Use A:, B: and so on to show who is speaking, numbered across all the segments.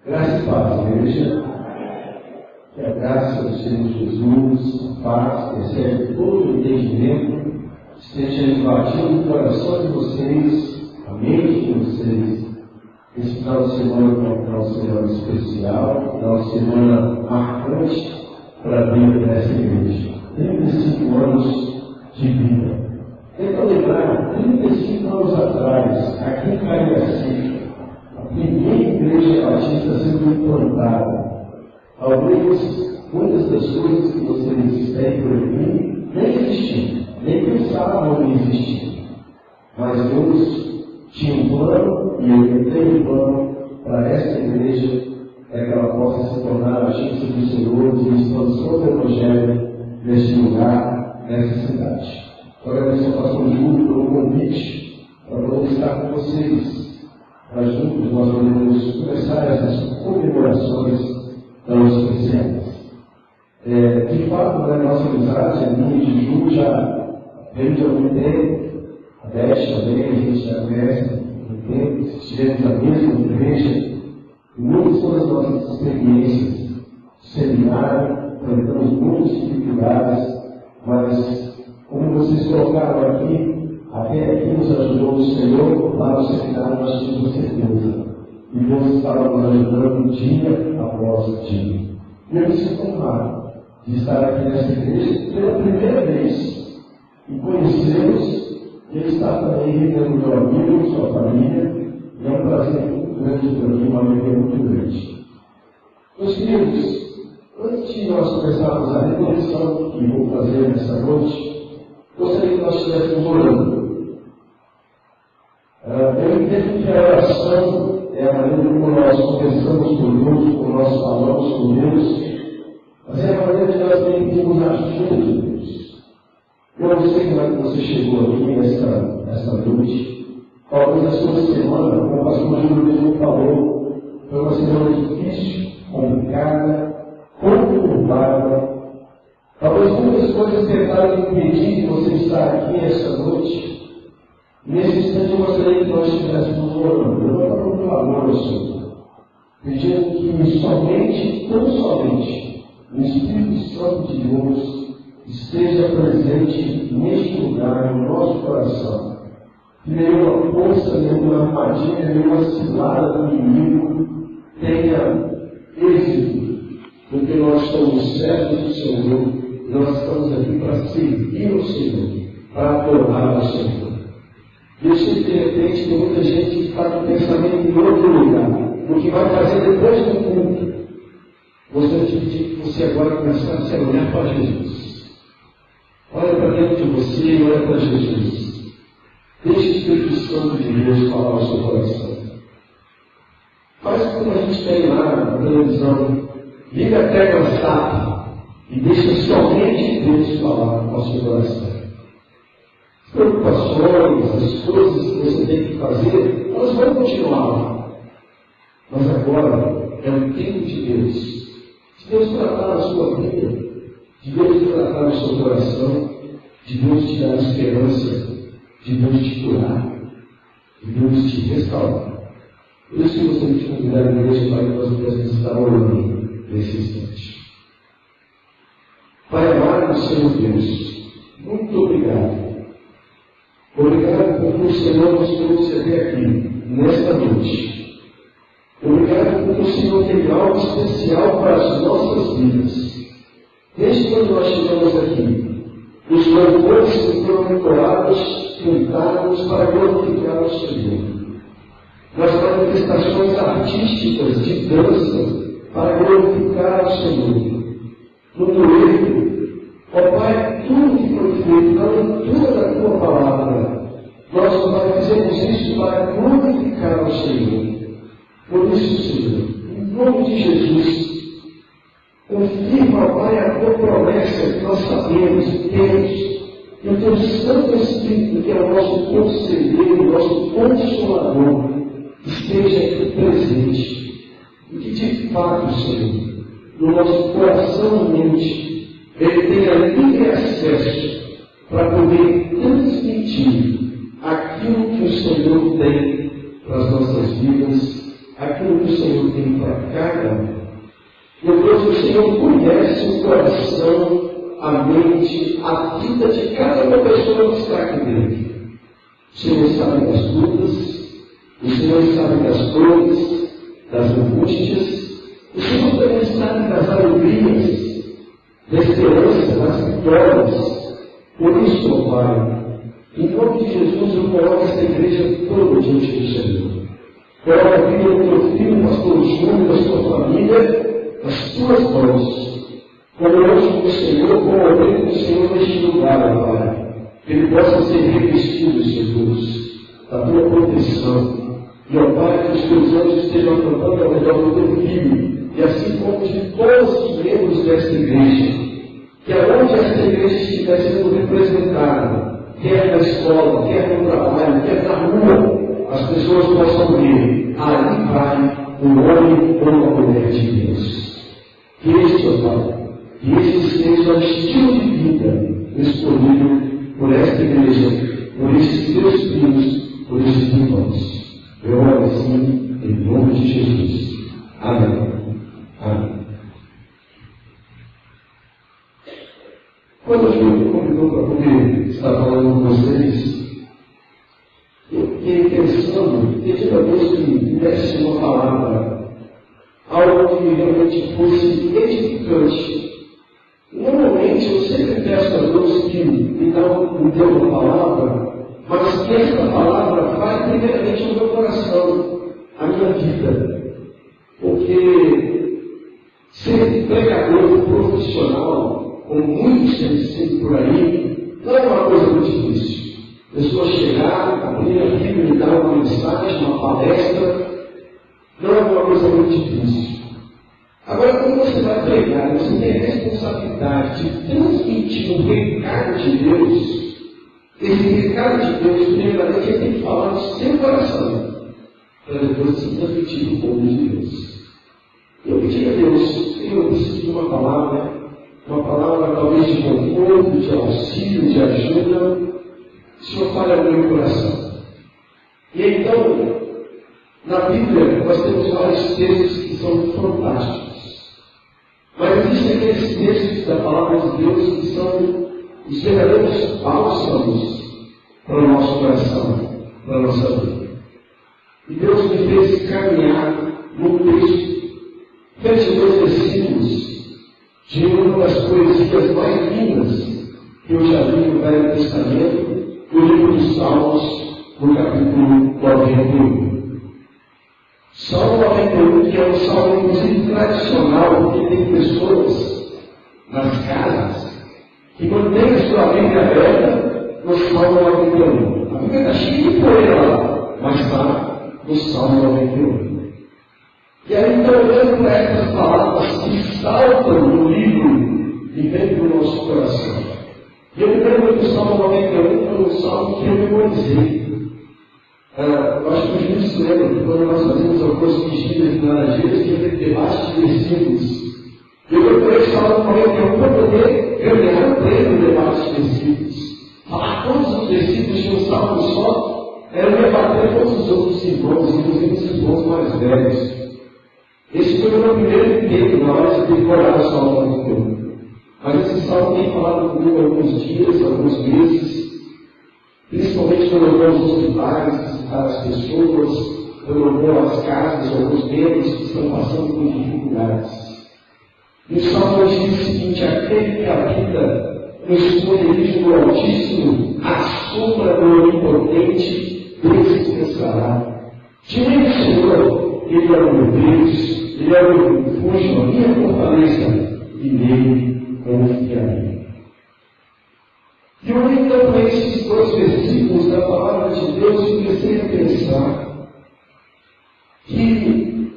A: Graça e paz, igreja. Que a graça do Senhor Jesus, a paz, que recebe todo o entendimento, esteja invadindo o coração de vocês, a mente de vocês. Esse final de semana é um final de semana especial, um final de semana marcante para a vida dessa igreja. 35 anos de vida. Tenta lembrar, 35 anos atrás, aqui em Cariacica, a primeira igreja batista sendo implantada. Muitas das coisas que vocês têm por aqui nem existiam, nem pensavam em existir. Mas Deus tinha um plano e Ele tem um plano para essa igreja, para que ela possa se tornar agência do Senhor de expansão do Evangelho neste lugar, nessa cidade. Agradeço ao pastor Júlio pelo convite para poder estar com vocês, para juntos nós podemos começar essas comemorações tão especiais. De fato, a nossa amizade, a minha e de Ju, já veio de algum tempo. A Beth também, a gente já conhece há um tempo, estivemos na mesma igreja, e muitas foram as nossas experiências. Seminário, enfrentamos muitas dificuldades, mas, como vocês colocaram aqui, até aqui nos ajudou o Senhor, lá no seminário nós tínhamos certeza. E Deus estava nos ajudando dia após dia. E eu me sinto honrado de estar aqui nessa igreja pela primeira vez e conhecê-los e estar também vivendo meu amigo, sua família. E é um prazer muito grande para mim, uma alegria muito grande. Meus queridos, antes de nós começarmos a reflexão que vou fazer nessa noite, gostaria que nós estivéssemos orando. Eu entendo que a oração é a maneira como nós conversamos com Deus, como nós falamos com Deus, mas é a maneira de nós também pedimos ajuda de Deus. Eu não sei como é que você chegou aqui nessa noite. Talvez a sua semana, como o pastor Júlio mesmo falou, foi uma semana difícil, complicada, conturbada. Talvez muitas coisas tentaram impedir de você estar aqui essa noite. Nesse instante eu gostaria que nós estivéssemos orando, levantando um clamor ao Senhor, pedindo que somente, tão somente, o Espírito Santo de Deus esteja presente neste lugar, no nosso coração. Que nenhuma força, nenhuma armadilha, nenhuma cilada do inimigo tenha êxito, porque nós estamos certos do Senhor, e nós estamos aqui para servir o Senhor, para adorar o Senhor. E eu sei que de repente tem muita gente que está com o pensamento em outro lugar, no que vai fazer depois do culto. Gostaria de pedir que você agora começasse a olhar para Jesus. Olha para dentro de você e olha para Jesus. Deixe o Espírito Santo de Deus falar ao seu coração. Faz como a gente tem lá na televisão. Liga a tecla SAP e deixa somente Deus falar ao seu coração. Preocupações, as coisas que você tem que fazer, elas vão continuar. Mas agora é o tempo de Deus. De Deus tratar a sua vida, de Deus tratar o seu coração, de Deus te dar esperança, de Deus te curar, de Deus te restaurar. Por isso que você me convidar a igreja para que nós pudéssemos estar orando nesse instante. Pai amado, Senhor Deus, muito obrigado. Obrigado porque o Senhor nos trouxe até aqui, nesta noite. Obrigado porque o Senhor tem algo especial para as nossas vidas. Desde quando nós chegamos aqui, os louvores que foram entoados, cantados para glorificar o Senhor. Nas manifestações artísticas de dança para glorificar o Senhor. No dueto, ó Pai, tudo que foi feito na leitura da Tua Palavra, nós, Pai, fizemos isso para glorificar o Senhor. Por isso, Senhor, em nome de Jesus, confirma, Pai, a Tua promessa que nós sabemos e temos, que o Teu Santo Espírito, que é o nosso conselheiro, o nosso consolador, esteja aqui presente. E que, de fato, Senhor, no nosso coração e mente, Ele tenha livre acesso para poder transmitir aquilo que o Senhor tem para as nossas vidas aquilo que o Senhor tem para cada um. Meu Deus, o Senhor conhece o coração, a mente, a vida de cada uma pessoa que está aqui dentro. O Senhor sabe das lutas, o Senhor sabe das dores, das angústias, o Senhor também sabe das alegrias, da esperança, das vitórias. Por isso, ó Pai, em nome de Jesus, eu coloco esta igreja toda diante do Senhor. Coloco a vida do teu filho, pastor Júnior, da sua família, nas tuas mãos. Como eu anjo do Senhor, como eu venho do Senhor neste lugar, ó Pai, que ele possa ser revestido, Jesus, da tua proteção. E, ó Pai, que os teus anjos estejam acampando ao redor do teu filho, e assim como de todos os membros desta igreja, que aonde esta igreja estiver sendo representada, quer na escola, quer no trabalho, quer na rua, as pessoas possam ver, ali vai um homem ou uma mulher de Deus. Que este, ó Pai, que este seja o estilo de vida escolhido por esta igreja, por estes teus filhos, por estes irmãos. Eu oro assim, em nome de Jesus. Amém. Amém. Quando o Senhor me convidou para poder estar falando com vocês, eu fiquei pensando, pedindo a Deus que me desse uma palavra, algo que realmente fosse edificante. Normalmente eu sempre peço a Deus que me dê uma palavra, mas que esta palavra vai primeiramente no meu coração, a minha vida. Porque ser pregador profissional, como muitos têm sido por aí, não é uma coisa muito difícil. A pessoa chegar, abrir a Bíblia e dar uma mensagem, uma palestra, não é uma coisa muito difícil. Agora, quando você vai pregar, você tem a responsabilidade de transmitir um recado de Deus. Esse recado de Deus, primeiramente, ele tem que falar no seu coração, para depois se transmitir no povo de Deus. Eu pedi a Deus, eu preciso de uma palavra talvez de conforto, de auxílio, de ajuda. O Senhor fala no meu coração. E então, na Bíblia, nós temos vários textos que são fantásticos. Mas existem aqueles textos da palavra de Deus que são os verdadeiros bálsamos para o nosso coração, para a nossa vida. E Deus me fez caminhar num texto, 22 versículos, de uma das poesias mais lindas que eu já vi no Velho Testamento, o livro dos Salmos, no capítulo 91. Salmo 91, que é um salmo inclusive tradicional, porque tem pessoas nas casas que mantêm a sua Bíblia aberta no Salmo 91. A Bíblia está cheia de poeira lá, mas está no Salmo 91. E aí, então, olhando para essas palavras que saltam no livro e vêm para o nosso coração. E eu me lembro que o Salmo 91 foi um salmo que eu memorizei. Eu acho que os muitos se lembram que quando nós fazemos algumas vigílias de laranjeiras, que eu debate de versículos. Eu procurei esse Salmo 91 para poder ganhar o prêmio do debate de versículos. Falar todos os versículos de um salmo só era debater todos os outros irmãos, inclusive os irmãos mais velhos. Esse foi o meu primeiro tempo na hora de decorar o Salmo 91. Mas esse salmo tem falado comigo alguns dias, alguns meses, principalmente quando eu vou aos hospitais, visitar as pessoas, quando eu vou às casas, alguns membros que estão passando por dificuldades. E o salmo diz o seguinte: aquele que habita no esconderijo do Altíssimo, à sombra do Onipotente, descansará. De mim, Senhor, Ele é o meu Deus, Ele é o meu refúgio, a minha fortaleza, e nele confiarei. E eu olhei então para esses dois versículos da palavra de Deus e comecei a pensar que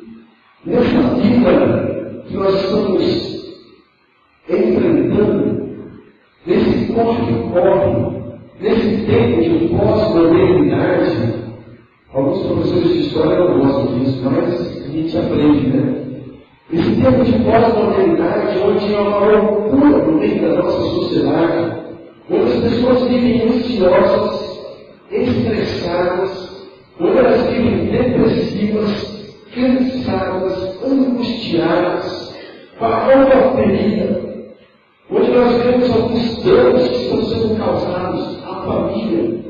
A: nessa vida que nós estamos enfrentando, nesse corre-corre, nesse tempo de pós-modernidade, alguns professores de história não gostam disso, mas a gente aprende, né? Esse tempo de pós-modernidade, onde há uma loucura no meio da nossa sociedade, onde as pessoas vivem ansiosas, estressadas, onde elas vivem depressivas, cansadas, angustiadas, com a alma ferida, onde nós vemos alguns danos que estão sendo causados à família.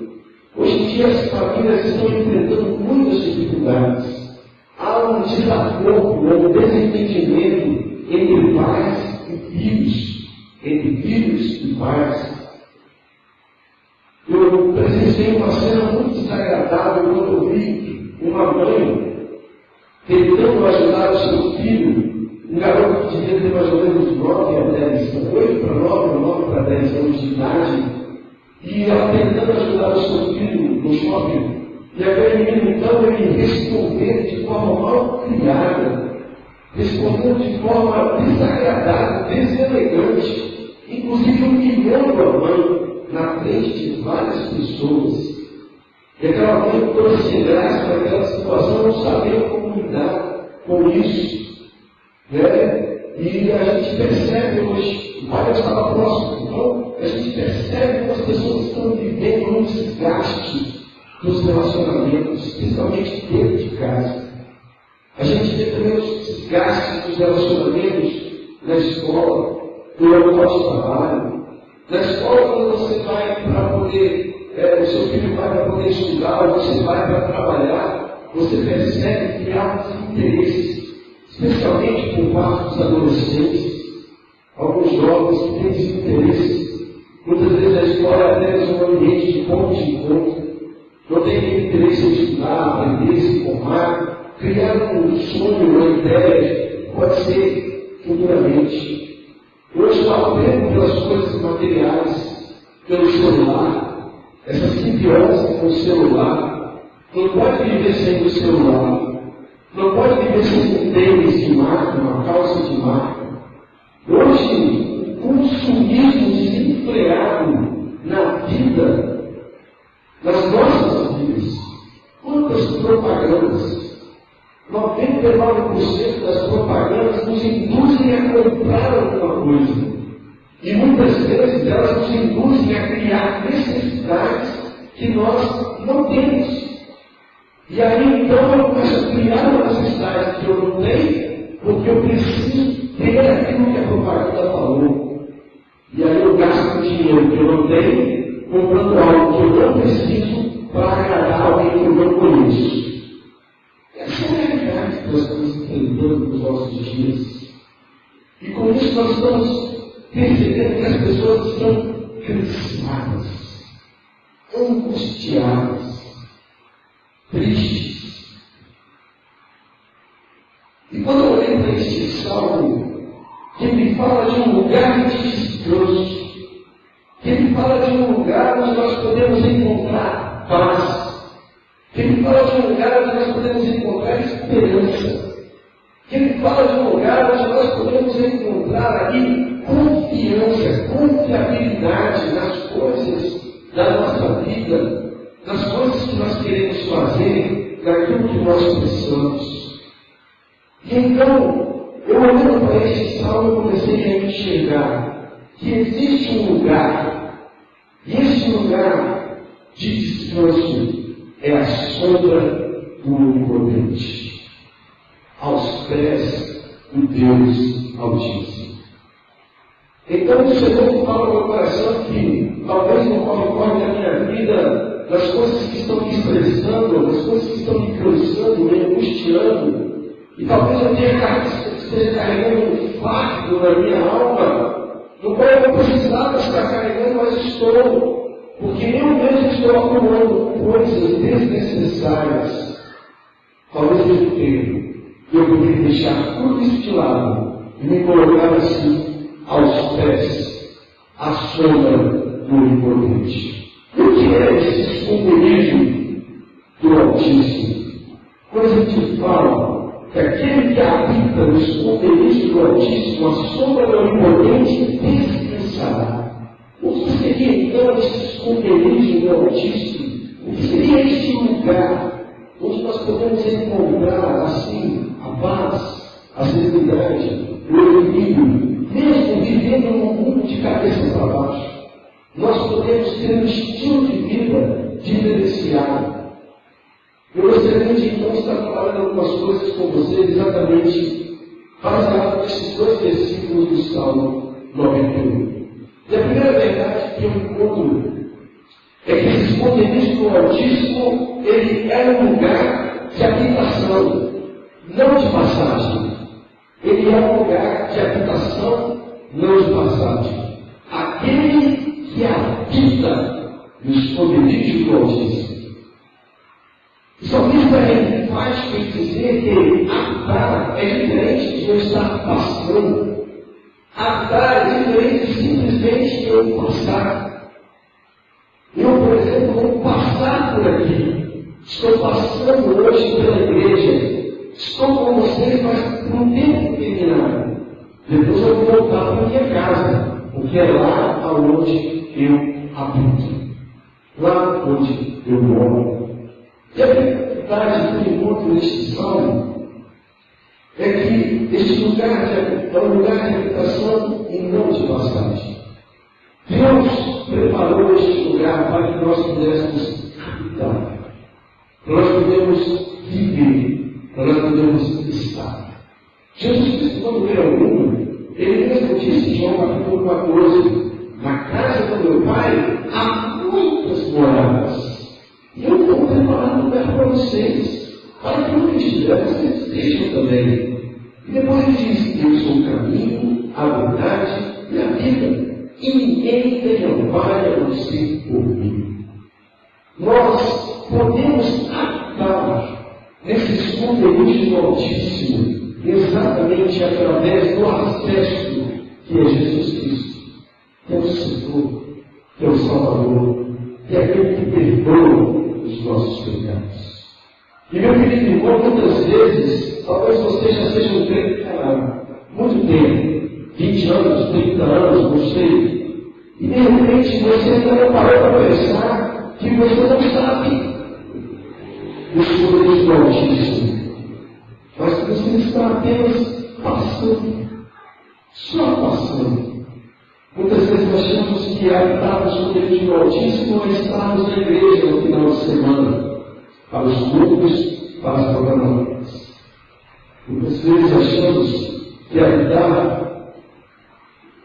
A: Hoje em dia as famílias estão enfrentando muitas dificuldades. Há um desacordo, um desentendimento entre pais e filhos, entre filhos e pais. Eu presenciei uma cena muito desagradável quando eu vi uma mãe tentando ajudar o seu filho, um garoto que devia ter mais ou menos 9 a 10, 8 para 9, 9 para 10 anos de idade, e ela tentando ajudar o seu filho no shopping. E aquele menino, então, ele respondeu de forma mal criada, respondeu de forma desagradável, deselegante, inclusive humilhando a mãe na frente de várias pessoas. E aquela mãe toda sem graça naquela situação, não sabia como lidar com isso. Né? E a gente percebe hoje, o pai estava próximo, então a gente percebe que as pessoas estão vivendo um desgaste dos relacionamentos, principalmente dentro de casa. A gente vê também os desgastes dos relacionamentos na escola, no local de trabalho. Na escola, quando você vai para poder, o seu filho vai para poder estudar, ou você vai para trabalhar, você percebe que há interesses, especialmente por parte dos adolescentes, alguns jovens que têm desinteresses. Muitas vezes a escola é apenas um ambiente de ponto de encontro. Não tem interesse em estudar, aprender, se formar, criar um sonho, uma ideia, pode ser futuramente. Hoje eu aprendo pelas coisas materiais, pelo celular, essa simbiose com o celular. Não pode viver sem o celular, não pode viver sem um tênis de marca, uma calça de marca. Hoje, o consumismo desenfreado na vida, nas nossas vidas. Quantas propagandas? 99% das propagandas nos induzem a comprar alguma coisa. E muitas vezes elas nos induzem a criar necessidades que nós não temos. E aí então eu começo a criar uma necessidade que eu não tenho, porque eu preciso ter aquilo que a propaganda falou. E aí eu gasto dinheiro que eu não tenho, comprando algo que eu não preciso para agradar alguém que eu não conheço. Essa é a realidade que nós estamos enfrentando nos nossos dias. E com isso nós estamos percebendo que as pessoas estão cansadas, angustiadas, tristes. E quando eu olhei para este salmo, que me fala de um lugar de descanso, que ele fala de um lugar onde nós podemos encontrar paz, que ele fala de um lugar onde nós podemos encontrar esperança, que ele fala de um lugar onde nós podemos encontrar ali confiança, confiabilidade nas coisas da nossa vida, nas coisas que nós queremos fazer, naquilo que nós precisamos. E então, eu olhando para este salmo, eu comecei a enxergar que existe um lugar, e esse lugar de descanso é a sombra do Onipotente, aos pés do Deus Altíssimo. Então o Senhor fala no meu coração que talvez no corre-corre da minha vida, das coisas que estão me estressando, das coisas que estão me cansando, me angustiando, e talvez eu esteja carregando um fardo na minha alma, no qual eu não precisava estar carregando, mas estou, porque eu mesmo estou acumulando coisas desnecessárias. Talvez eu tenha, eu poderia deixar tudo isso de lado e me colocar assim, aos pés, à sombra do Onipotente. E o que é esse esconderijo do Altíssimo? Quando a gente fala que aquele que habita no esconderijo do Altíssimo, a sombra do Onipotente, descansará. O que seria então esse esconderijo do Altíssimo? O que seria este lugar onde nós podemos encontrar assim a paz, a serenidade, o equilíbrio, mesmo vivendo num mundo de cabeça para baixo? Nós podemos ter um estilo de vida diferenciado. Eu gostaria de então estar falando algumas coisas com vocês exatamente baseado nesses dois versículos do Salmo 91. E a primeira verdade que eu encontro é que esse esconderijo do Altíssimo, ele é um lugar de habitação, não de passagem. Ele é um lugar de habitação, não de passagem. Aquele que habita no esconderijo do Altíssimo. O salmista ele faz com dizer que habitar é diferente de eu estar passando. Habitar é diferente de simplesmente eu passar. Eu, por exemplo, vou passar por aqui. Estou passando hoje pela igreja. Estou com vocês, mas por um tempo determinado. Depois eu vou voltar para minha casa, porque é lá onde eu habito. Lá onde eu moro. E a verdade que eu encontro neste salmo é que este lugar é um lugar de habitação e não de passagem. Deus preparou este lugar para que nós pudéssemos habitar, para nós podermos viver, para nós podermos estar. Jesus Cristo, quando veio ao mundo, ele mesmo disse em João capítulo 14, na casa do meu Pai há muitas moradas. E eu estou preparando um lugar para vocês, para que onde estiver, vocês estejam também. E depois ele diz: eu sou o caminho, a verdade e a vida. E ninguém tem ao Pai a não ser por mim. Nós podemos habitar nesse esconderijo do Altíssimo, exatamente através do acesso que é Jesus Cristo, que é o Senhor, que é o Salvador, que é aquele que perdoa os nossos pecados. E meu querido irmão, muitas vezes, talvez você já seja um crente há muito tempo, 20 anos, 30 anos, não sei, e de repente você ainda não parou para pensar que você não sabe os poderes do Altíssimo, mas que você está apenas passando, só passando. Muitas vezes nós achamos que habitarmos o poder do Altíssimo é estarmos na igreja no final de semana, para os cultos, para as programações. Muitas vezes achamos que habitar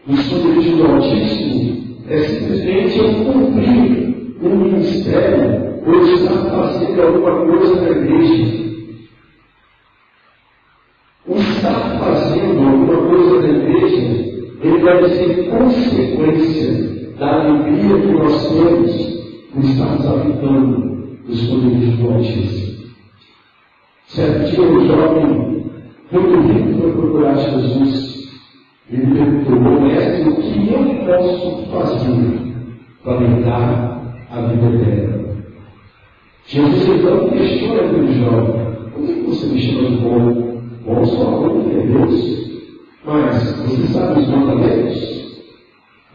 A: o poder do Altíssimo é simplesmente eu cumprir um ministério ou estar fazendo alguma coisa na igreja. O estar fazendo alguma coisa na igreja, ele deve ser consequência da alegria que nós temos por estarmos habitando os poderes do Altíssimo. Certo dia, um jovem muito rico foi procurar Jesus. Ele perguntou: mestre, o que eu posso fazer para me dar a vida eterna? Jesus então questiona aquele jovem: por que você me chama de bom? Bom só bom que é Deus. Mas você sabe os mandamentos?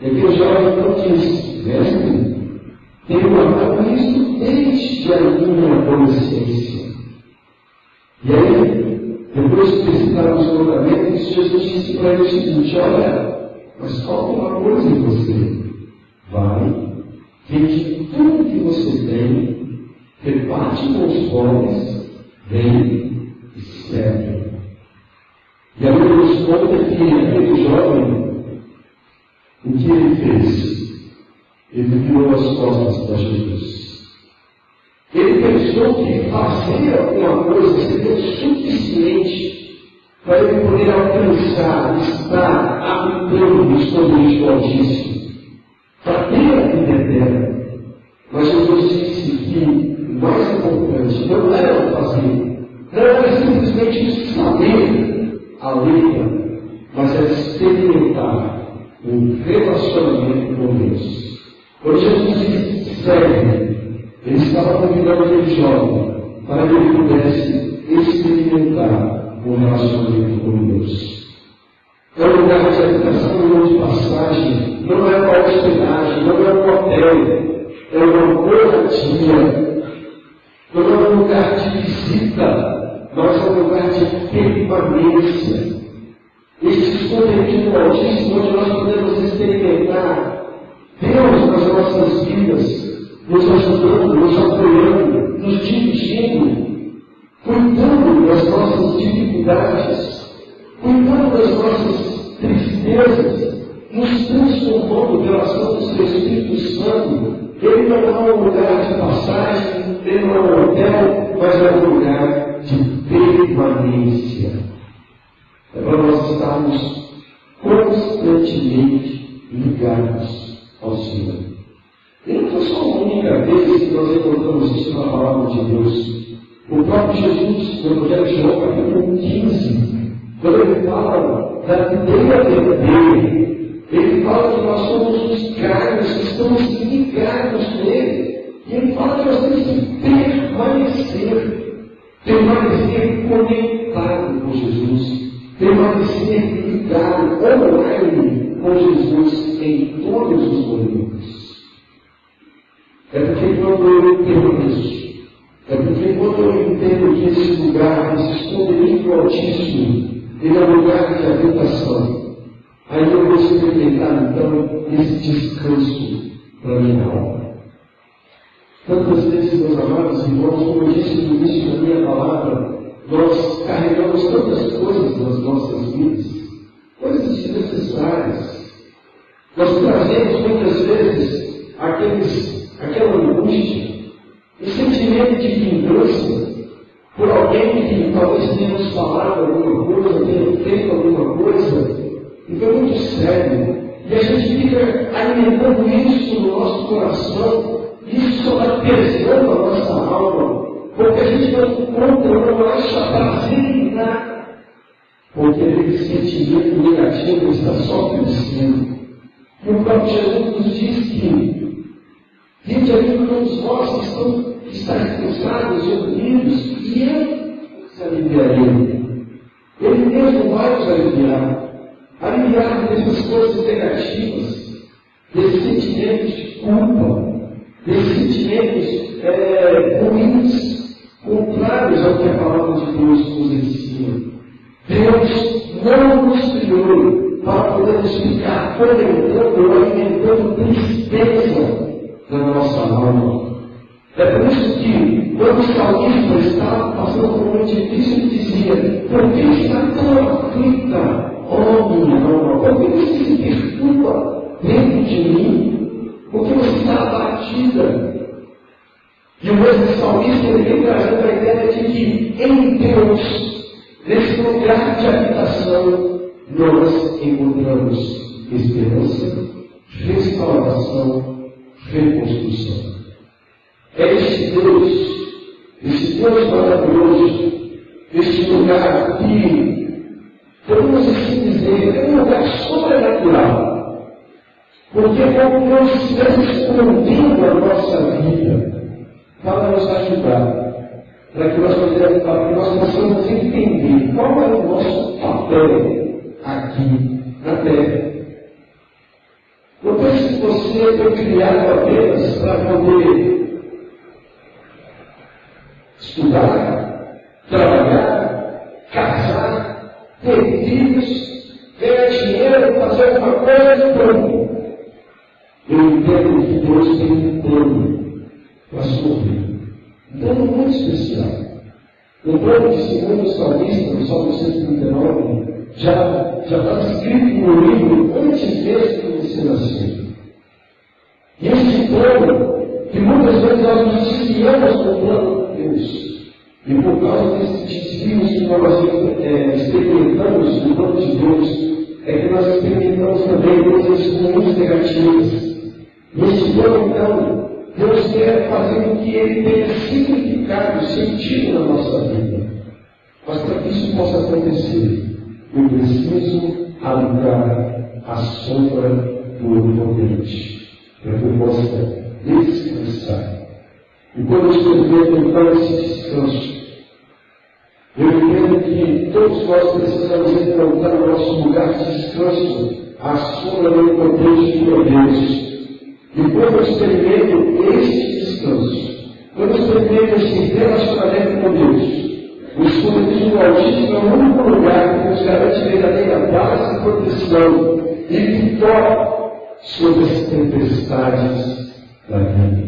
A: E aquele jovem então diz: mestre, tenho guardado isso desde a minha adolescência. E aí, depois de ter citado os mandamentos, Jesus disse para ele o seguinte: olha, mas falta uma coisa em você. Vai, vende tudo que você tem, reparte com os pobres, vem e serve. E a Bíblia nos conta que aquele jovem, o que ele fez? Ele virou as costas para Jesus. Ele pensou que fazer alguma coisa seria o suficiente para ele poder alcançar, estar habitando nos poderes do Altíssimo, para ter a vida eterna. Mas Jesus disse que o mais importante não era fazer, não era simplesmente saber a letra, mas era experimentar um relacionamento com Deus. Quando Jesus disse serve, ele estava convidando aquele jovem para que ele pudesse experimentar um relacionamento com Deus. É um lugar de habitação, não de passagem, não é uma hospedagem, não é um hotel, é uma moradia, não é um lugar de visita, mas é um lugar de permanência. Este esconderijo do Altíssimo, onde nós podemos experimentar Deus nas nossas vidas, nos ajudando, nos apoiando, nos dirigindo, cuidando das nossas dificuldades, cuidando das nossas tristezas, nos transformando pela ação do seu Espírito Santo. Ele não é um lugar de passagem, ele não é um hotel, mas é um lugar de permanência. É para nós estarmos constantemente ligados ao Senhor. E não foi só uma única vez que nós encontramos isso na palavra de Deus. O próprio Jesus, no Evangelho de João, capítulo 15, quando ele fala da videira verdadeira, ele fala que nós somos os carnes, que estamos ligados com ele. E ele fala que nós temos que permanecer conectado com Jesus, permanecer ligado online com Jesus em todos os momentos. É porque quando eu permaneço, é porque quando eu entendo que esse lugar, esse esconderijo altíssimo, ele é um lugar de habitação, aí eu vou experimentar então esse descanso para a minha alma. Tantas vezes, meus amados irmãos, como eu disse no início da minha palavra, nós carregamos tantas coisas nas nossas vidas, coisas desnecessárias. Nós trazemos muitas vezes aquela angústia, o sentimento de vingança por alguém que talvez tenha nos falado alguma coisa, tenha feito alguma coisa, e foi muito sério. E a gente fica alimentando isso no nosso coração, isso só vai pesando a nossa alma, porque a gente não encontra, não acha prazer em nada, porque aquele sentimento negativo está só crescendo. E o próprio Jesus nos diz que vinde a mim todos vós que estáis cansados e oprimidos, e eu os aliviarei. Ele mesmo vai nos aliviar dessas coisas negativas, desses sentimentos de culpa, desses sentimentos ruins, contrários ao que a palavra de Deus nos ensina. Deus não nos criou para podermos ficar fomentando ou alimentando tristeza na nossa alma. É por isso que, quando o salmista estava passando por um momento difícil, ele dizia: por que está tão aflita, ó minha alma? Por que você se perturba dentro de mim? Porque você está abatida. E o mesmo salmista ele vem trazendo a ideia de que em Deus, nesse lugar de habitação, nós encontramos esperança, restauração, reconstrução. É este Deus maravilhoso, este lugar que, podemos assim dizer, é um lugar sobrenatural. Porque é como nós estivéssemos escondendo a nossa vida para nos ajudar, para que nós possamos entender qual é o nosso papel aqui na Terra. Não pense que você foi criado apenas para poder estudar, trabalhar, casar, ter filhos, ganhar dinheiro, fazer alguma coisa e pronto. Eu entendo que Deus tem um plano para a sua vida. Um plano muito especial. O plano de segundo salmista, no Salmo 139, já está escrito no livro antes mesmo de você nascer. E esse plano, que muitas vezes nós nos desviamos do plano de Deus, e por causa desses desvios que nós experimentamos no plano de Deus, é que nós experimentamos também coisas muito negativas. Nesse plano, então, Deus quer fazer com que ele tenha significado, sentido na nossa vida. Mas para que isso possa acontecer, eu preciso alugar a sombra do Onipotente, para que eu possa descansar. E quando eu experimento então esse descanso, eu entendo que todos nós precisamos encontrar o nosso lugar de descanso, a sombra do Onipotente que é Deus. E quando eu experimento este descanso, quando eu experimento esse relacionamento com Deus, o esconderijo do Altíssimo é o único lugar que nos garante verdadeira paz e proteção e vitória sobre as tempestades da vida.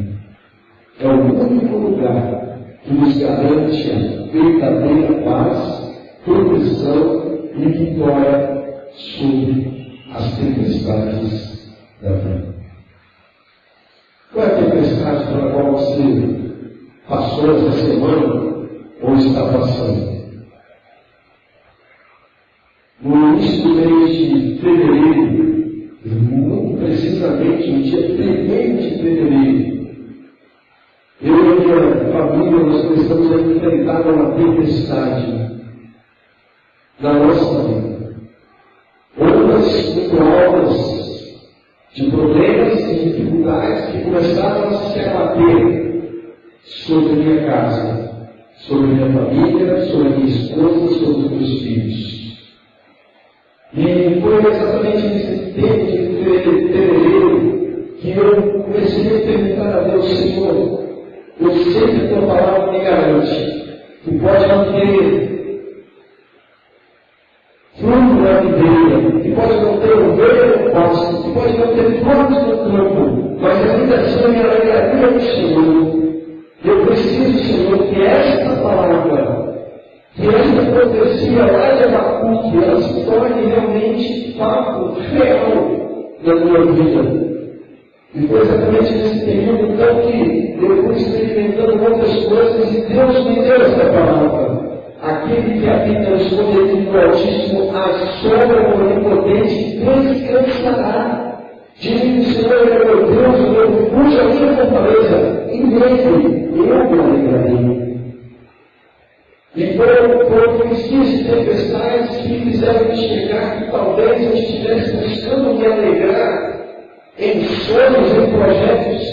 A: é o único lugar que nos garante a verdadeira paz, proteção e vitória sobre as tempestades da vida. Qual é a tempestade pela qual você passou essa semana ou está passando? No início do mês de fevereiro, muito precisamente no dia 1º de fevereiro, eu e a minha família, nós começamos a enfrentar uma tempestade na nossa vida. Ondas muito altas de problemas e dificuldades que começaram a se abater sobre a minha casa, sobre a minha família, sobre a minha esposa, sobre os meus filhos. E foi exatamente nesse tempo de fevereiro que eu comecei a perguntar a Deus: Senhor, eu sei que a tua palavra me garante que pode não ter fruto na videira, que pode não ter ovelha no pasto, que pode não ter frutos no campo, mas ainda assim eu me alegraria do Senhor. Eu preciso, Senhor, que esta palavra, que esta profecia lá de Abacuque, ela se torne realmente fato real na minha vida. E foi exatamente nesse período, então, que eu fui experimentando outras coisas e Deus me deu essa palavra. Aquele que habita no esconderijo do Altíssimo, a sombra onipotente descansará. Diz o Senhor, é meu Deus, o meu refúgio, a minha fortaleza, e nele eu me alegrarei. E foram coincidências e tempestades que me fizeram enxergar que talvez eu estivesse buscando me alegrar em sonhos, em projetos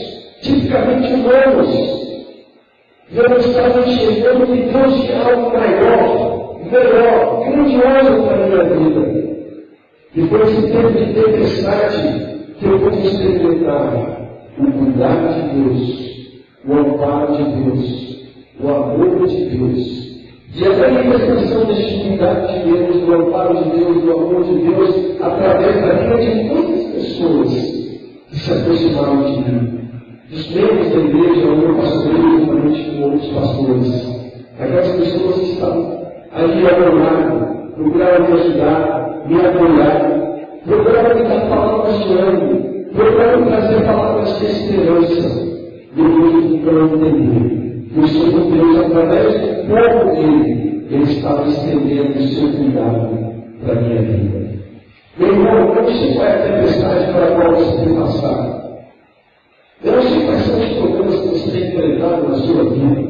A: tipicamente humanos. E eu não estava enxergando que Deus tinha algo maior, melhor, grandioso para a minha vida. E foi esse tempo de tempestade que eu pude experimentar o cuidado de Deus, o amparo de Deus, o amor de Deus. E até a manifestação deste cuidado de Deus, do amparo de Deus, do amor de Deus, através da vida de muitas pessoas que se aproximaram de mim. Dos membros da igreja, o meu pastoreio, juntamente com outros pastores. Aquelas pessoas que estavam ali ao meu lado, procuraram me ajudar, me apoiar, procuraram me dar palavras de ânimo, procuraram trazer palavras de esperança. E eu fui para entender que o Senhor Deus, através do povo dele, ele estava estendendo o seu cuidado para a minha vida. Meu irmão, eu não sei qual é a tempestade para a qual você tem passado. Eu não sei quais são os problemas que você tem enfrentado na sua vida.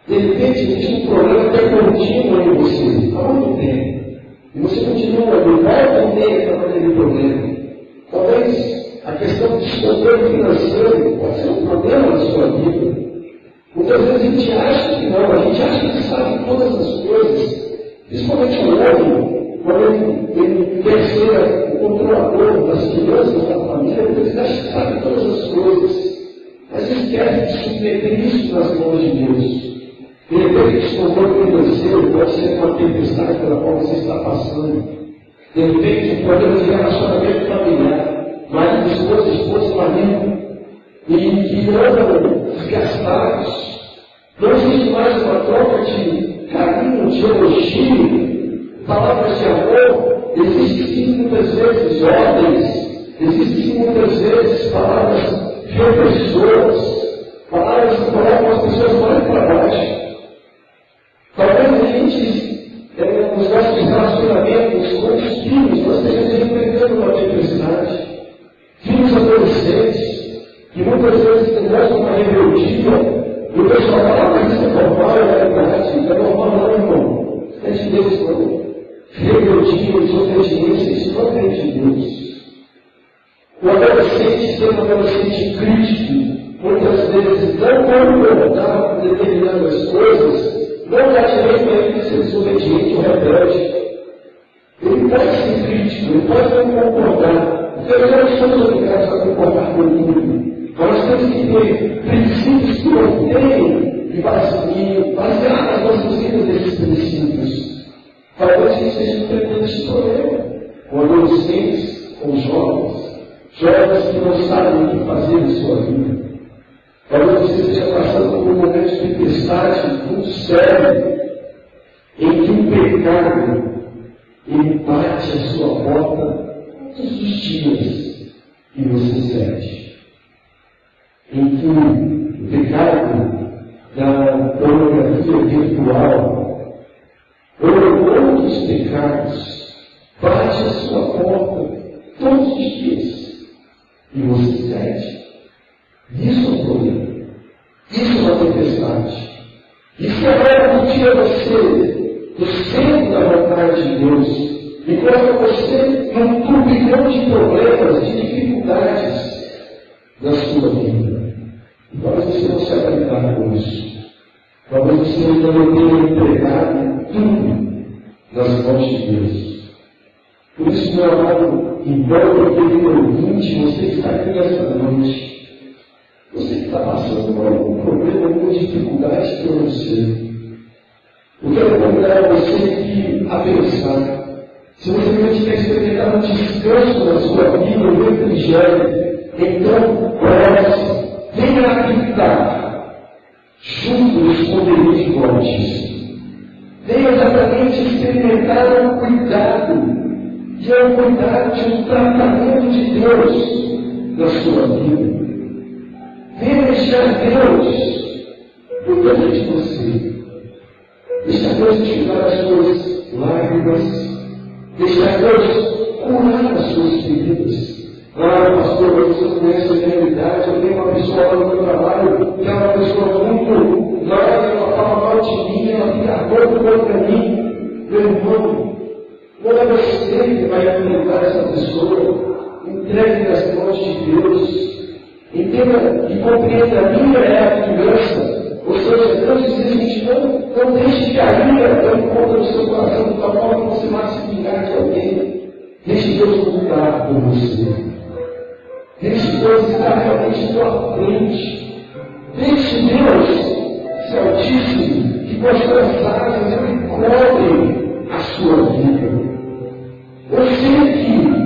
A: De repente, existe um problema que é contínuo em você há muito tempo. E você continua ali, volta e meia para aquele problema. Talvez a questão do descontrole financeiro pode ser um problema na sua vida. Muitas vezes a gente acha que não, a gente acha que sabe todas as coisas. Principalmente o homem, quando ele quer ser o controlador das finanças da família, ele acha que sabe todas as coisas. Mas esquece de submeter isso nas mãos de Deus. De repente, o descontrole financeiro pode ser uma tempestade pela qual você está passando. De repente, um problema de relacionamento familiar, marido, esposa, marido, e que andam desgastados. Não existe mais uma troca de carinho, de elogio, palavras de amor. Existem sim muitas vezes ordens, existem sim muitas vezes palavras repressoras, palavras que colocam as pessoas mais para baixo. Talvez a gente, nos nossos relacionamentos com os filhos, nós estejamos enfrentando uma tempestade. Filhos adolescentes, que muitas vezes demonstram uma rebeldia, e o pessoal fala, mas isso é normal, é verdade, é normal não, irmão. É de Deus, não. Rebeldia, desobediência, isso não é de Deus. O adolescente, sendo um adolescente crítico, muitas vezes não concordar com determinadas coisas, não dá direito a ele de ser desobediente ou rebelde. Ele pode ser crítico, ele pode não concordar, porque nós não somos obrigados a concordar com tudo. Nós temos que ter princípios que ordenem e basear as nossas vidas nesses princípios. Talvez a gente esteja enfrentando esse problema com adolescentes, com jovens que não sabem o que fazer na sua vida. Talvez você esteja tempestade muito séria, em que o pecado ele bate a sua porta todos os dias que você sente. Em que o pecado da pornografia virtual ou outros pecados bate a sua porta todos os dias e você sente. Isso é um problema. Isso é uma tempestade. Isso é tira você do centro da vontade de Deus e coloca você num turbilhão de problemas, de dificuldades da sua vida. E talvez você não se lidar com isso. Talvez você ainda não tenha entregado tudo nas mãos de Deus. Por isso, meu amado, embora eu querido ouvinte, você está aqui nesta noite. Você que está passando por algum problema, alguma dificuldade que eu não sei. Eu quero convidar você a pensar. Se você realmente quer experimentar um descanso na sua vida, um refrigério, então preste, venha habitar junto dos poderes do Altíssimo. Venha exatamente experimentar um cuidado, que é um cuidado de um tratamento de Deus na sua vida. Venha deixar Deus cuidar de você. Deixar Deus tirar as suas lágrimas. Deixar Deus curar as suas feridas. Ah, pastor, você não conhece a minha realidade. Eu tenho uma pessoa lá no meu trabalho que é uma pessoa muito mal, ela fala mal de mim, ela fica contra mim. Meu irmão, não é você que vai enfrentar essa pessoa. Entregue nas mãos de Deus. Entenda e compreenda, a minha é a vingança. Ou seja, Deus diz o seguinte: não deixe que a ira encontre no seu coração de tal forma que você vai se vingar de alguém. Deixe Deus lutar por você. Deixe Deus estar realmente à sua frente. Deixe Deus ser Altíssimo, que com as suas asas Ele cobre a sua vida. Eu sei que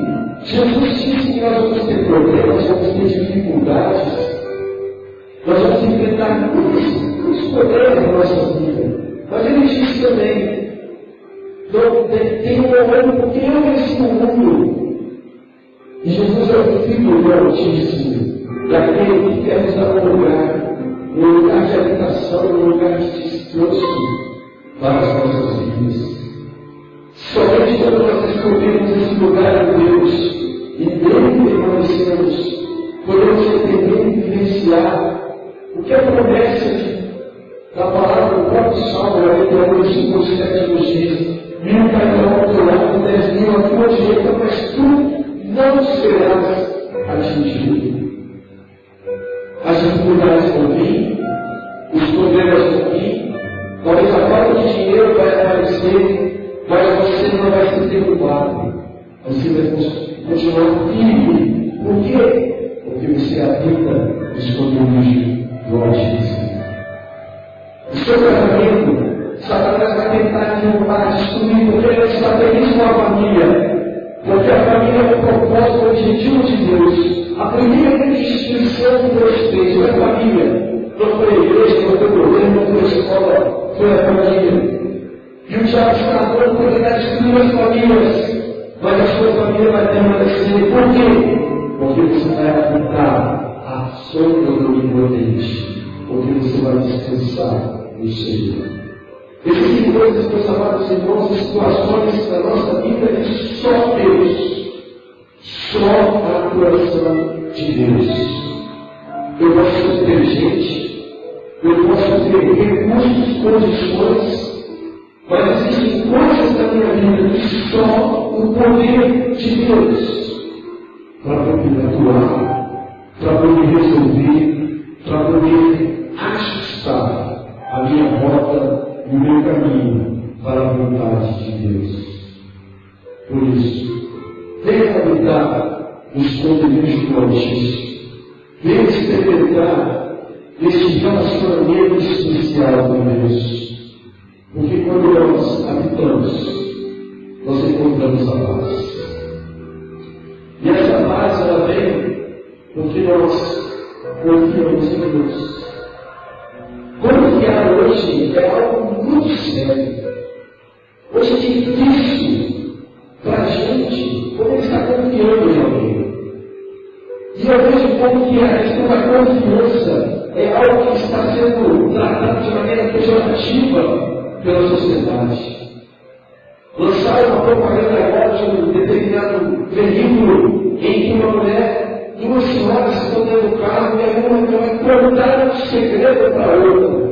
A: Jesus disse que nós vamos ter problemas, vamos ter dificuldades, nós vamos enfrentar muitos problemas na nossa vida. Mas Ele disse também: não tem um momento, porque eu venci o mundo. E Jesus é o Filho do Altíssimo, daquele que quer nos dar um lugar de habitação, um lugar de descanso para as nossas vidas. Somente quando nós descobrimos esse lugar de Deus e nele permanecemos, podemos entender e vivenciar o que é a promessa da palavra do próprio Salmo, que é o 57 nos diz: 1000 cairão ao teu lado, 10.000 à tua direita, mas tu não serás atingido. As dificuldades vão vir, os problemas vão vir, talvez a falta de dinheiro vai aparecer, mas você não vai ser derrubado. Você vai continuar firme. Por quê? Porque você habita os poderes do Altíssimo. O seu casamento, Satanás vai tentar derrubar, destruir, porque ele está feliz com a família. Porque a família é o propósito, o objetivo de Deus. A primeira instituição que Deus fez foi a família. Não foi a igreja, não foi o governo, não foi a escola, foi a família. E o diabo está dando para tentar destruir as famílias. Mas a sua família vai permanecer. Por quê? Porque você vai habitar a sombra do Onipotente. Porque você vai descansar no Senhor. Existem coisas, meus amados irmãos, situações da nossa vida que só Deus, só a atuação de Deus. Eu posso ser inteligente, eu posso ter recursos, condições, mas existem coisas da minha vida que só o poder de Deus para poder atuar, para poder resolver, para poder ajustar a minha rota e o meu caminho para a vontade de Deus. Por isso, venha habitar os poderes do Altíssimo. Venha experimentar esse relacionamento especial com Deus. Porque quando nós habitamos, nós encontramos a paz. E essa paz, ela vem porque nós confiamos em Deus. Confiar hoje é algo muito sério. Hoje é difícil para a gente poder estar confiando em alguém. E eu vejo como que a questão da confiança é algo que está sendo tratado de maneira pejorativa pela sociedade. Lançaram uma propaganda agora de um determinado veículo em que uma mulher e uma senhora estão dentro do carro e a uma vai contar um segredo para a outra.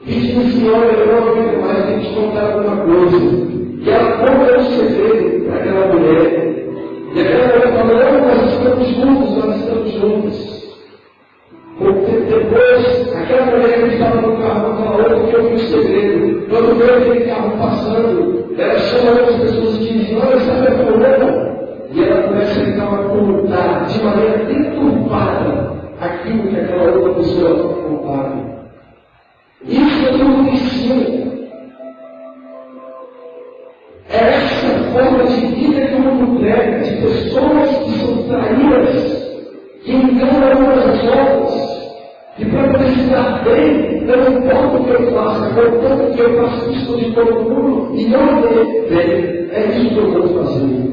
A: Diz que senhora, eu não aguento mais, tem que te contar alguma coisa. E ela conta um segredo para aquela mulher. E aquela mulher fala, não, nós estamos juntos. Depois, aquela mulher que estava no carro com a outra que ouviu o segredo. Quando veio aquele carro passando, ela chama outras pessoas que dizem, olha, sabe a fulana? E ela começa então a contar de maneira deturpada aquilo que aquela outra pessoa contava. Isso é tudo ensino. É essa forma de vida que o mundo prega, de pessoas que são traídas, que enganam umas às outras, que para poder se dar bem, não importa o que eu faça, não importa o que eu faço isso de todo mundo, e não ter bem. É isso que eu vou fazer.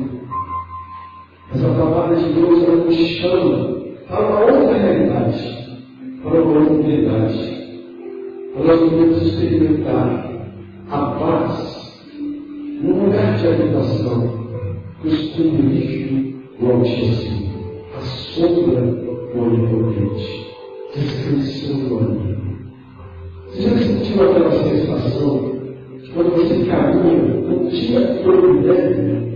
A: Essa palavra de Deus ela nos chama para uma outra realidade, para uma outra realidade. Nós podemos experimentar a paz num lugar de habitação, o esconderijo do Altíssimo, a sombra do Onipotente, descansando ali. Você já sentiu aquela sensação de quando você caminha o dia todo, né?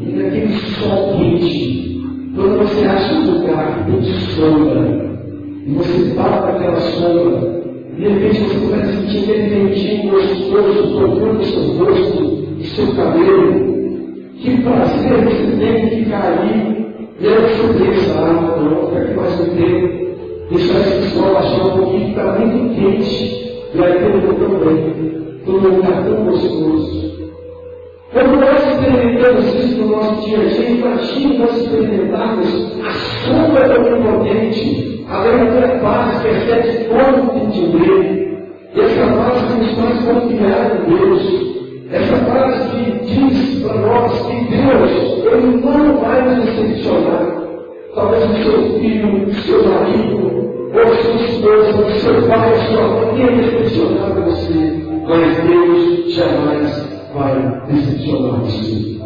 A: E naquele sol quente, quando você acha um lugar que tem sombra, e você bate naquela sombra, de repente você começa a sentir aquele ventinho gostoso tocando o seu rosto, o seu cabelo. Que prazer você tem de ficar ali e eu chutei essa água, não, fica aqui mais um tempo, deixar esse sol achar um pouquinho que está muito quente, e aí terminou também, todo lugar tão gostoso. Quando nós experimentamos isso no nosso dia a dia, imagine nós experimentarmos a sombra do Onipotente, a verdadeira paz que excede todo o entender. E essa paz que nos faz confiar em Deus. Essa paz que diz para nós que Deus, Ele não vai nos decepcionar. Talvez o seu filho, o seu marido, ou a sua esposa, o seu pai, a sua mãe tenha decepcionado você, mas Deus jamais vai decepcionar você.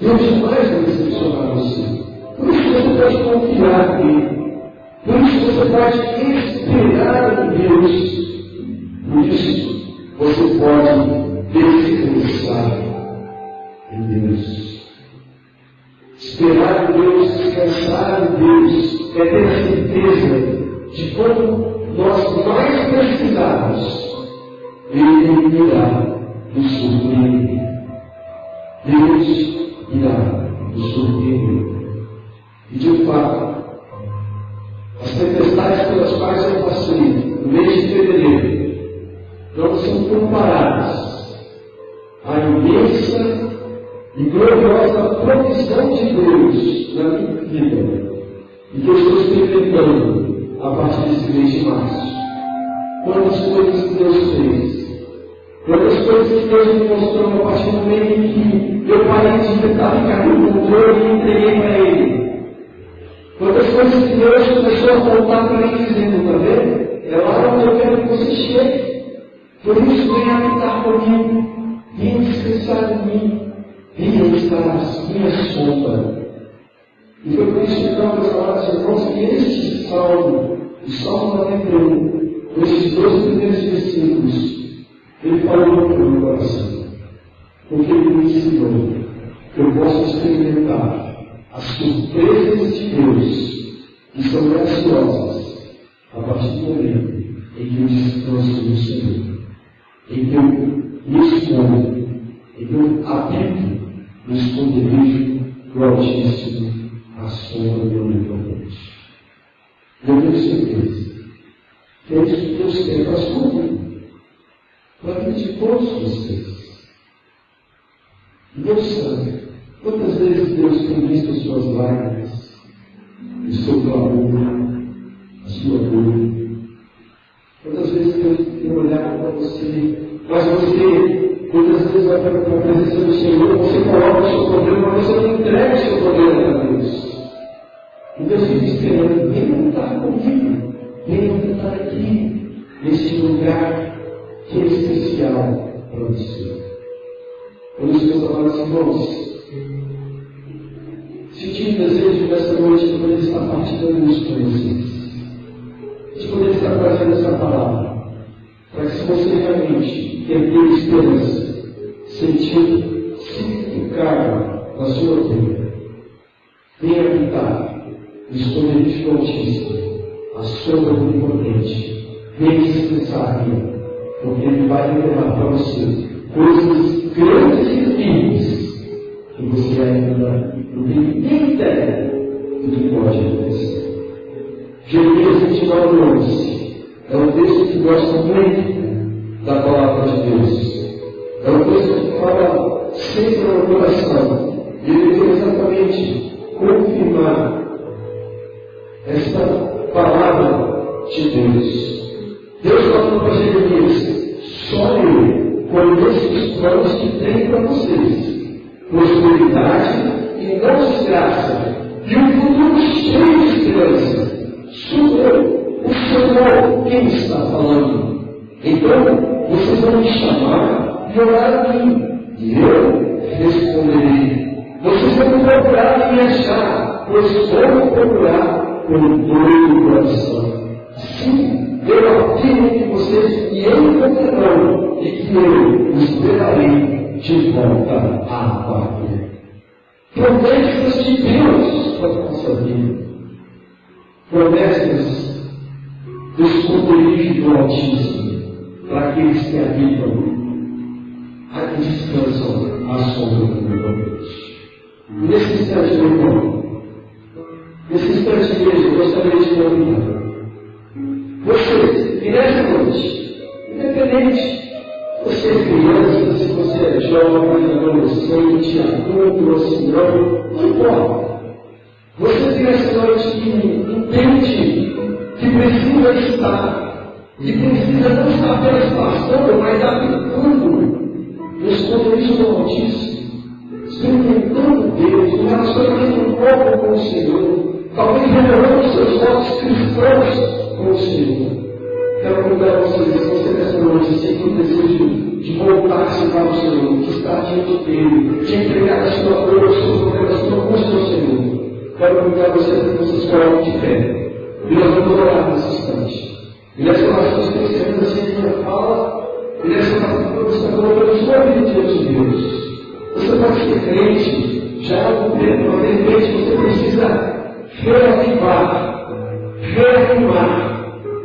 A: Deus jamais vai decepcionar você. Por isso você pode confiar nele. Por isso você pode esperar em Deus. Por isso você pode descansar em Deus. Esperar em Deus, descansar em Deus, é ter a certeza de quando nós mais precisarmos, Ele irá nos surpreender. Deus irá nos surpreender. E de fato, as tempestades pelas quais eu passei no mês de fevereiro não são comparadas à imensa e gloriosa provisão de Deus na minha vida e que eu estou experimentando a partir desse mês de março. Quantas coisas que Deus fez, quantas coisas que Deus me mostrou a partir do momento em que eu parei de tentar ficar no controle e entreguei para Ele. Quantas coisas que Deus começou a contar para mim, dizendo, está vendo? É lá onde eu quero que você chegue. Por isso, venha habitar comigo, venha descansar em mim, venha estar à minha sombra. E foi por isso, então, meus amados irmãos, que este salmo, o Salmo 91, com esses 12 primeiros versículos, ele falou no meu coração. Porque ele me ensinou que eu posso experimentar as surpresas de Deus, que são graciosas, a partir do momento em que eu descanso no Senhor, em que eu me escondo, em que eu habito no esconderijo do Altíssimo, à sombra do Onipotente. Eu tenho certeza que é isso que Deus tem para a sua vida, para a vida de todos vocês. Deus sabe. Quantas vezes Deus tem visto as suas lágrimas, o seu clamor, a sua dor? Quantas vezes Deus tem olhado para você habitar comigo, venha habitar aqui, neste lugar que é especial para você. Por isso, meus amados irmãos, senti o desejo nessa noite de poder estar partilhando isso com vocês, de poder estar trazendo essa palavra, para que se você realmente quer ter esperança, sentir significado na sua vida, venha habitar o esconderijo do Altíssimo, a sombra do Onipotente, venha descansar aqui, porque Ele vai revelar para você coisas grandes e firmes que você ainda não tem nem ideia do que pode acontecer. Jeremias 29:11 é um texto que gosta muito da palavra de Deus. É um texto que fala sempre no coração. E ele quer exatamente confirmar esta palavra de Deus. Deus falou para Jeremias: só eu conheço os planos que tenho para vocês, prosperidade e não desgraça, e um futuro cheio de esperança. Sou eu, o Senhor, quem está falando. Então, vocês vão me chamar e orar a mim, e eu responderei. Vocês vão procurar e me achar, pois vão procurar com todo o coração. Sim, eu afirmo que vocês me encontrarão e que eu os levarei de volta à pátria. Promessas de Deus para a nossa vida. Promessas do esconderijo do Altíssimo para aqueles que habitam, que descansam à sombra do Onipotente. Nesse instante, meu irmão, nesse instante mesmo, eu gostaria de convidar você, que nessa noite, independente, você é criança, se você é jovem, adolescente, adulto, ou se não importa. Você tem essa noite que entende que precisa estar, e precisa não estar apenas passando, mas habitando no esconderijo do Altíssimo, experimentando Deus, um relacionamento novo com o Senhor, talvez revelando seus votos cristãos com o Senhor. Quero convidar vocês, se você nessa noite sente o desejo de voltar-se para o Senhor, de estar diante dele, de entregar a sua dor, os seus problemas, a sua angústia ao Senhor. Quero convidar vocês para que vocês coloquem de pé. E nós vamos orar nesse instante. E nessa oração que você ainda assim fala, e nessa oração que você está colocando a sua vida diante de Deus. Você pode ser crente já há algum tempo, mas de repente você precisa reafirmar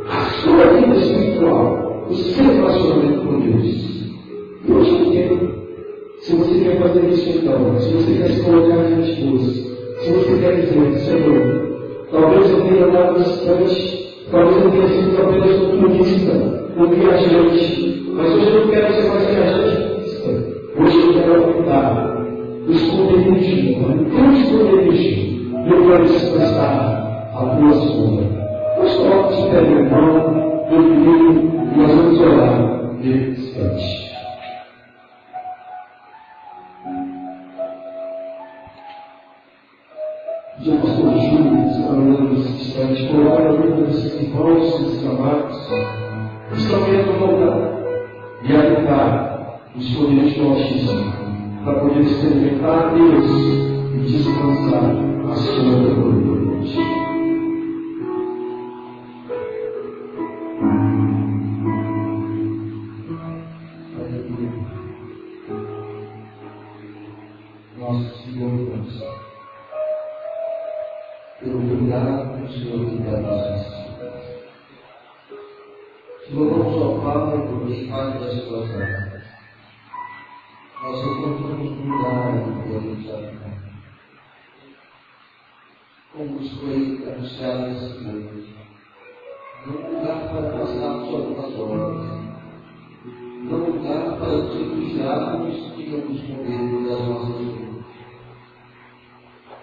A: a sua vida espiritual, o seu relacionamento com Deus. E hoje eu quero, se você quer fazer isso então, se você quer se colocar diante de Deus, se você quer dizer, Senhor, talvez eu tenha andado distante, talvez eu tenha sido apenas um turista, um viajante, mas hoje eu não quero ser mais viajante turista. Hoje eu quero habitar o esconderijo, o esconderijo, e eu quero descansar a tua sombra. Nós colocamos de pé, meu irmão, meu filho, e nós vamos orar nesse instante. Já pastor Júlio, está orando nesse instante, colocar a vida desses irmãos, desses amados, que estão querendo voltar e habitar o esconderijo do Altíssimo, para poder experimentar a Deus e descansar a sombra do Onipotente. Nosso Senhor, Deus, pelo cuidado que o Senhor tem dado às nossas vidas. Te louvamos, ó Pai, por os pais das tuas obras. Nós encontramos um lugar em que podemos habitar. Como nos foi anunciado nesse momento, num lugar para passar sobre as horas, num lugar para nos refugiarmos e não nos escondermos das nossas vidas,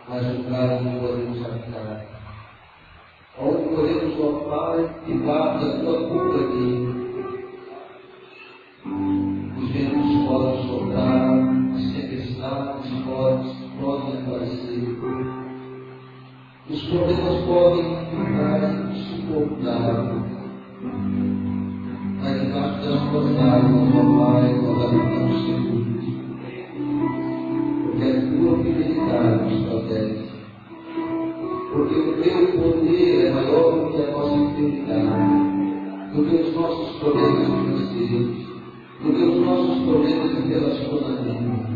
A: mas um lugar onde podemos habitar, onde podemos, ó Pai, ficar da tua companhia. Os ventos podem soprar, as tempestades podem aparecer, os problemas podem ficar
B: Mas debaixo das tuas asas, ó Pai, nós habitamos seguros. Porque a tua fidelidade nos protege. Porque o teu poder é maior do que a nossa enfermidade, do que os nossos problemas financeiros, do que os nossos problemas de relacionamento,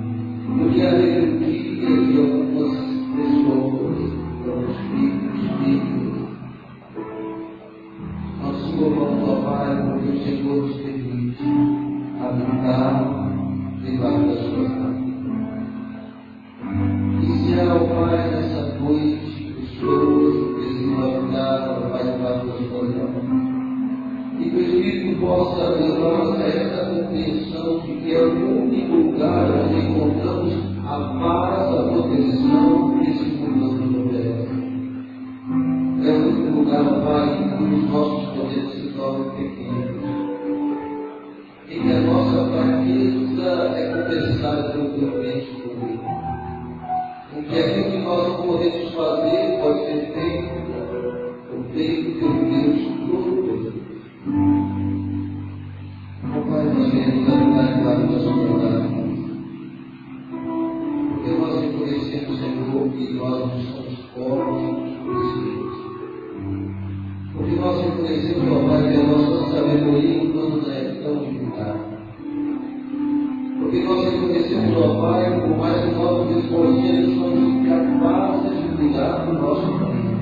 B: do que a alegria de algumas pessoas, de alguns filhos. Nós te louvamos, ó Pai, porque o Senhor nos permite habitar debaixo das suas asas. E se há, ó Pai, nessa noite, pessoas que precisam habitar, ó Pai, debaixo das suas asas, e que o Espírito possa levar a essa compreensão de que é o único lugar onde encontramos a paz, a proteção e esse comando do universo. É o único lugar, Pai, em que os nossos poderes se tornam pequenos. E que a nossa fraqueza é compensada pelo teu grande poder. Em que aquilo que nós não podemos fazer pode ser feito pelo Deus Todo-Poderoso. Ó Pai, nós queremos habitar debaixo da sua verdade. Porque nós reconhecemos, Senhor, que nós não somos fortes por Espírito. Porque nós reconhecemos, ó Pai, que a nossa sabedoria humana é tão limitada. Porque nós reconhecemos, ó Pai, por mais que nós nos esforcemos, somos incapazes de cuidar do nosso família.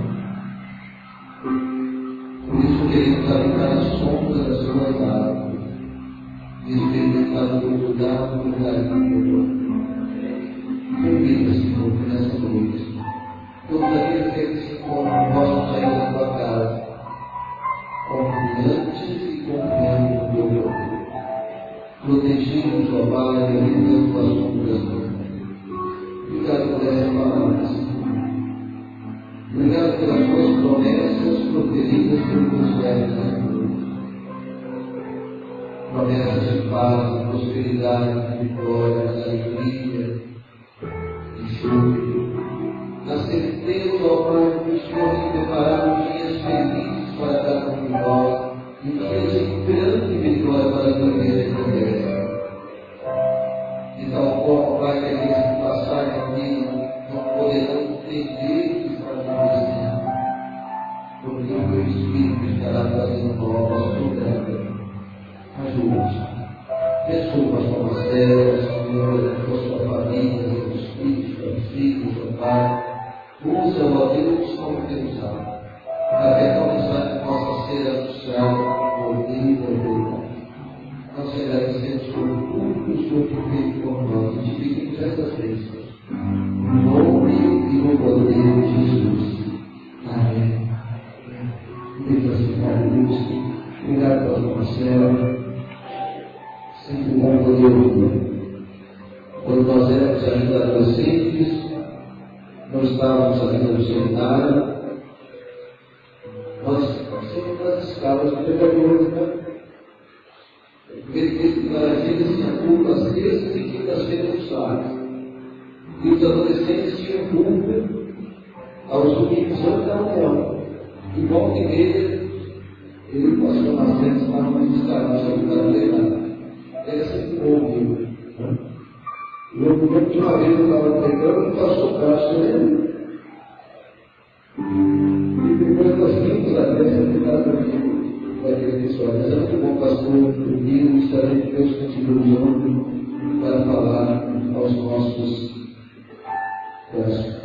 B: Por isso queremos habitar a sombra das suas asas e experimentar o teu cuidado e o carinho. Permita, Senhor, que nessa noite, todos aqueles que se encontram possam sair da tua casa, confiantes e confiando no teu poder. Protegidos, ó Pai, dentro das tuas sombras. Obrigado por essa palavra, Senhor. Obrigado pelas tuas promessas proferidas pelo teu servo nessa noite. Promessas de paz, de prosperidade, de vitória, de alegria, de júbilo. Na certeza, ó Pai, que o Senhor tem preparado dias felizes para cada um de nós e dias de grande vitória para a tua igreja da terra. De tal forma, Pai, que aqueles que passarem aqui não poderão entender o que está acontecendo, porque o teu Espírito estará trazendo novas toda. Ajude. Abençoa a sua Marcela, Senhor, a sua família, seus filhos, seus filhos, seu Pai. Usa-o, ó Deus, como tem usado. Até que possa ser anunciado por Deus e por nós. Nós te agradecemos por tudo que o Senhor tem feito por nós e te pedimos essas bênçãos. No nome e no poder de Jesus. Amém. Deus assim, Deus. Obrigado pela sua Marcela. Sempre bom poder ouvir. Quando nós éramos ainda adolescentes, nós estávamos ainda no seminário, nós sempre nas escalas de pecadores, né? Eles tinham culto às terças e quintas-feiras no sábado. E os adolescentes tinham culto aos domingos da reunião. E volta e meia, ele passou nas terças para não escalar sobre o plenário. Ele sempre ouviu. E eu lembro que uma vez eu estava pregando e passou o braço dele. E depois nós vimos a terça ficar comigo. Daquele pessoal, mas é muito bom, pastor, domingo, estarei que Deus continue usando para falar aos nossos corações.